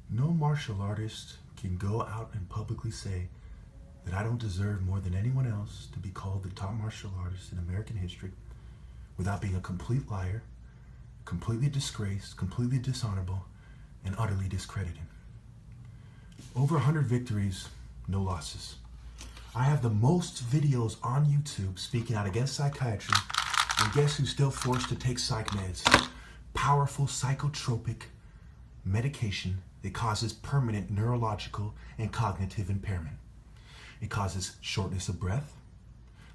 No martial artist can go out and publicly say that I don't deserve more than anyone else to be called the top martial artist in American history without being a complete liar, completely disgraced, completely dishonorable, and utterly discredited. Over 100 victories, no losses. I have the most videos on YouTube speaking out against psychiatry, and guess who's still forced to take psych meds? Powerful psychotropic medication that causes permanent neurological and cognitive impairment. It causes shortness of breath,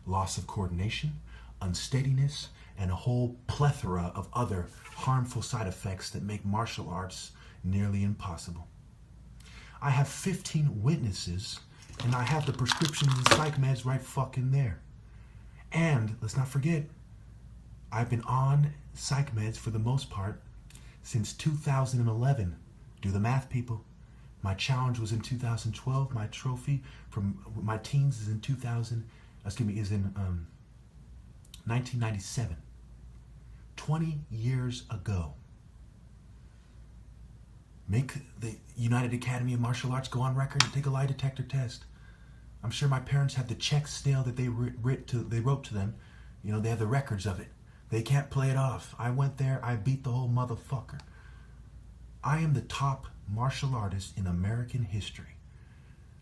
loss of coordination, unsteadiness, and a whole plethora of other harmful side effects that make martial arts nearly impossible. I have 15 witnesses, and I have the prescriptions and psych meds right fucking there. And let's not forget, I've been on psych meds for the most part since 2011. Do the math, people. My challenge was in 2012. My trophy from my teens is in 1997. 20 years ago. Make the United Academy of Martial Arts go on record and take a lie detector test. I'm sure my parents have the checks still that they wrote to them. You know, they have the records of it. They can't play it off. I went there, I beat the whole motherfucker. I am the top martial artist in American history.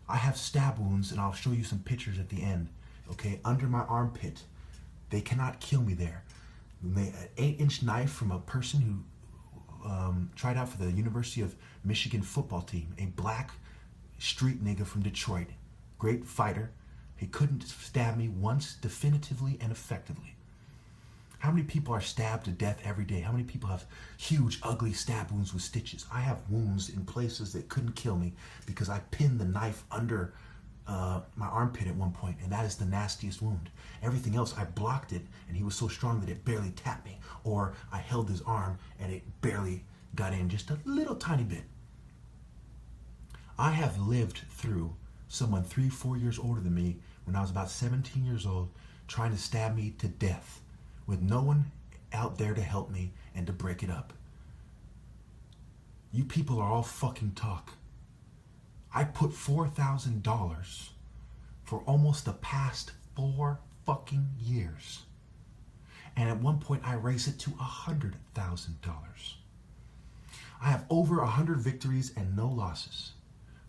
I have stab wounds, and I'll show you some pictures at the end, okay, under my armpit. They cannot kill me there. An 8-inch knife from a person who tried out for the University of Michigan football team, a black street nigga from Detroit, great fighter. He couldn't stab me once definitively and effectively. How many people are stabbed to death every day? How many people have huge, ugly stab wounds with stitches? I have wounds in places that couldn't kill me because I pinned the knife under my armpit at one point, and that is the nastiest wound. Everything else, I blocked it, and he was so strong that it barely tapped me. Or I held his arm, and it barely got in just a little tiny bit. I have lived through someone 3-4 years older than me when I was about 17 years old trying to stab me to death with no one out there to help me and to break it up. You people are all fucking talk. I put $4,000 for almost the past 4 fucking years. And at one point I raised it to $100,000. I have over 100 victories and no losses.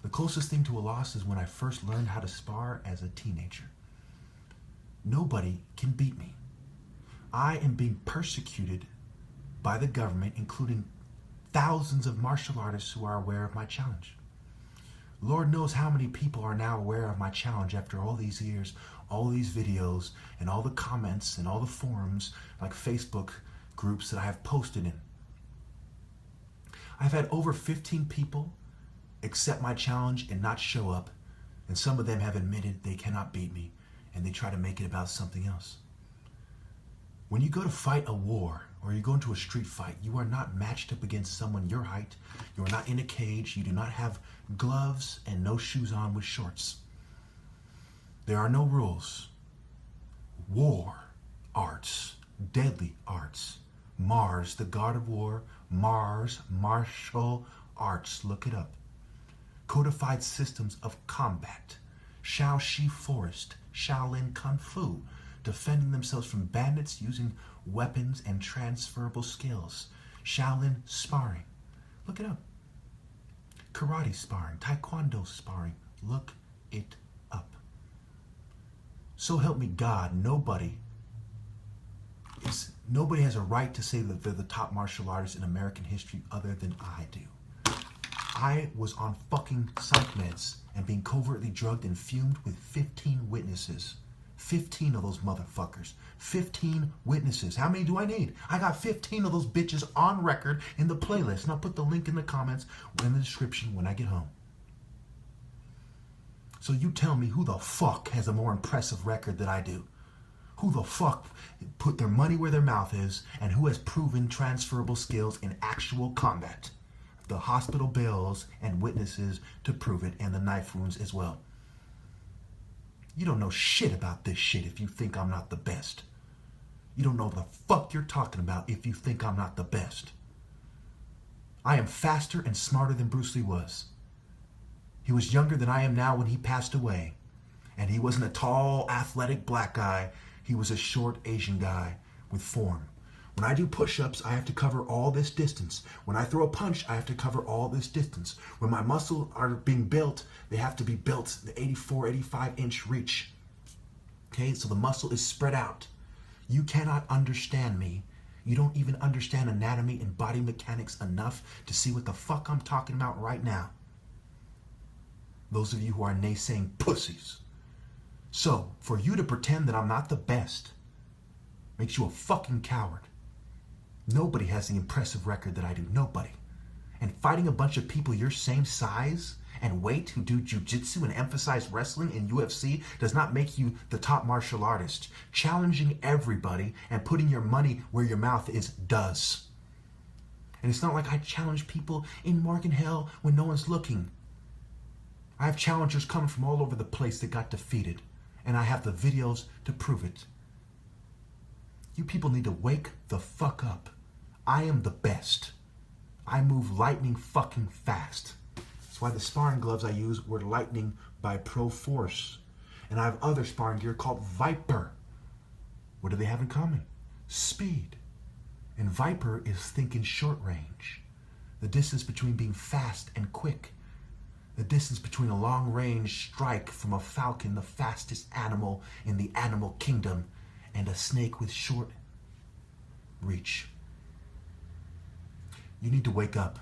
The closest thing to a loss is when I first learned how to spar as a teenager. Nobody can beat me. I am being persecuted by the government, including thousands of martial artists who are aware of my challenge. Lord knows how many people are now aware of my challenge after all these years, all these videos, and all the comments and all the forums like Facebook groups that I have posted in. I've had over 15 people accept my challenge and not show up, and some of them have admitted they cannot beat me, and they try to make it about something else. When you go to fight a war, or you go into a street fight, you are not matched up against someone your height. You are not in a cage. You do not have gloves and no shoes on with shorts. There are no rules. War arts, deadly arts. Mars, the god of war. Mars, martial arts. Look it up. Codified systems of combat. Shaoxi Forest, Shaolin Kung Fu. Defending themselves from bandits using weapons and transferable skills. Shaolin sparring. Look it up. Karate sparring, taekwondo sparring. Look it up. So help me God, nobody has a right to say that they're the top martial artist in American history other than I do. I was on fucking psych meds and being covertly drugged and fumed with 15 witnesses. 15 of those motherfuckers. 15 witnesses. How many do I need? I got 15 of those bitches on record in the playlist. And I'll put the link in the comments or in the description when I get home. So you tell me who the fuck has a more impressive record than I do? Who the fuck put their money where their mouth is and who has proven transferable skills in actual combat? The hospital bills and witnesses to prove it, and the knife wounds as well. You don't know shit about this shit if you think I'm not the best. You don't know the fuck you're talking about if you think I'm not the best. I am faster and smarter than Bruce Lee was. He was younger than I am now when he passed away. And he wasn't a tall, athletic black guy. He was a short Asian guy with form. When I do push-ups, I have to cover all this distance. When I throw a punch, I have to cover all this distance. When my muscles are being built, they have to be built the 84, 85-inch reach. Okay, so the muscle is spread out. You cannot understand me. You don't even understand anatomy and body mechanics enough to see what the fuck I'm talking about right now. Those of you who are naysaying pussies. So, for you to pretend that I'm not the best makes you a fucking coward. Nobody has the impressive record that I do. Nobody. And fighting a bunch of people your same size and weight who do jujitsu and emphasize wrestling and UFC does not make you the top martial artist. Challenging everybody and putting your money where your mouth is does. And it's not like I challenge people in Morgan Hill when no one's looking. I have challengers coming from all over the place that got defeated. And I have the videos to prove it. You people need to wake the fuck up. I am the best. I move lightning fucking fast. That's why the sparring gloves I use were Lightning by Pro Force. And I have other sparring gear called Viper. What do they have in common? Speed. And Viper is thinking short range. The distance between being fast and quick. The distance between a long-range strike from a falcon, the fastest animal in the animal kingdom, and a snake with short reach. You need to wake up.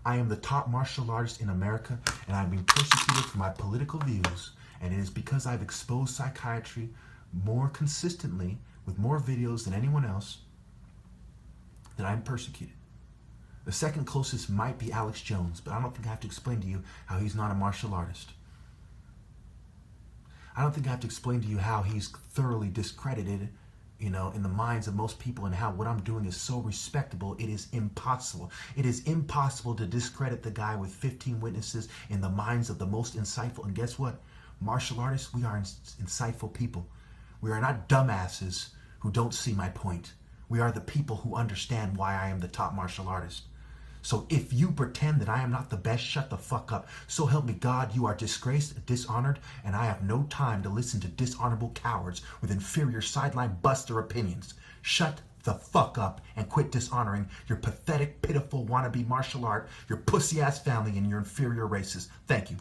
I am the top martial artist in America, and I'm being persecuted for my political views, and it is because I've exposed psychiatry more consistently with more videos than anyone else that I'm persecuted. The second closest might be Alex Jones, but I don't think I have to explain to you how he's not a martial artist. I don't think I have to explain to you how he's thoroughly discredited, in the minds of most people, and how what I'm doing is so respectable. It is impossible. It is impossible to discredit the guy with 15 witnesses in the minds of the most insightful. And guess what? Martial artists, we are insightful people. We are not dumbasses who don't see my point. We are the people who understand why I am the top martial artist. So if you pretend that I am not the best, shut the fuck up. So help me God, you are disgraced, dishonored, and I have no time to listen to dishonorable cowards with inferior sideline buster opinions. Shut the fuck up and quit dishonoring your pathetic, pitiful wannabe martial art, your pussy-ass family, and your inferior races. Thank you.